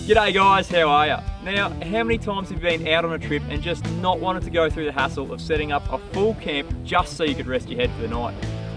G'day guys, how are ya? Now, how many times have you been out on a trip and just not wanted to go through the hassle of setting up a full camp just so you could rest your head for the night?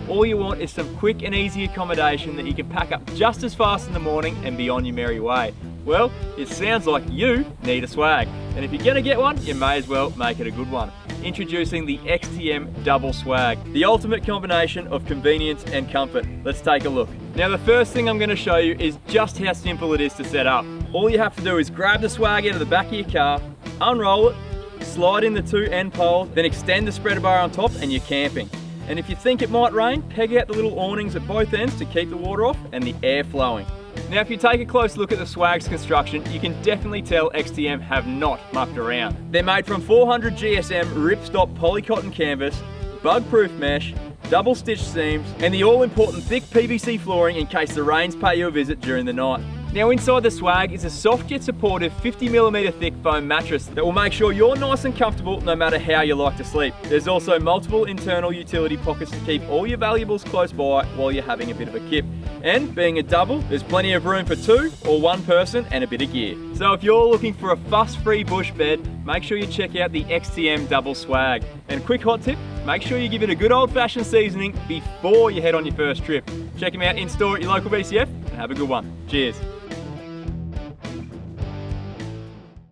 All you want is some quick and easy accommodation that you can pack up just as fast in the morning and be on your merry way. Well, it sounds like you need a swag, and if you're gonna get one, you may as well make it a good one. Introducing the XTM Double Swag, the ultimate combination of convenience and comfort. Let's take a look. Now the first thing I'm gonna show you is just how simple it is to set up. All you have to do is grab the swag out of the back of your car, unroll it, slide in the two end poles, then extend the spreader bar on top and you're camping. And if you think it might rain, peg out the little awnings at both ends to keep the water off and the air flowing. Now if you take a close look at the swag's construction, you can definitely tell XTM have not mucked around. They're made from 400 GSM Ripstop polycotton canvas, bug-proof mesh, double stitched seams, and the all-important thick PVC flooring in case the rains pay you a visit during the night. Now inside the swag is a soft yet supportive 50mm thick foam mattress that will make sure you're nice and comfortable no matter how you like to sleep. There's also multiple internal utility pockets to keep all your valuables close by while you're having a bit of a kip. And being a double, there's plenty of room for two or one person and a bit of gear. So if you're looking for a fuss-free bush bed, make sure you check out the XTM Double Swag. And quick hot tip, make sure you give it a good old-fashioned seasoning before you head on your first trip. Check them out in store at your local BCF and have a good one. Cheers.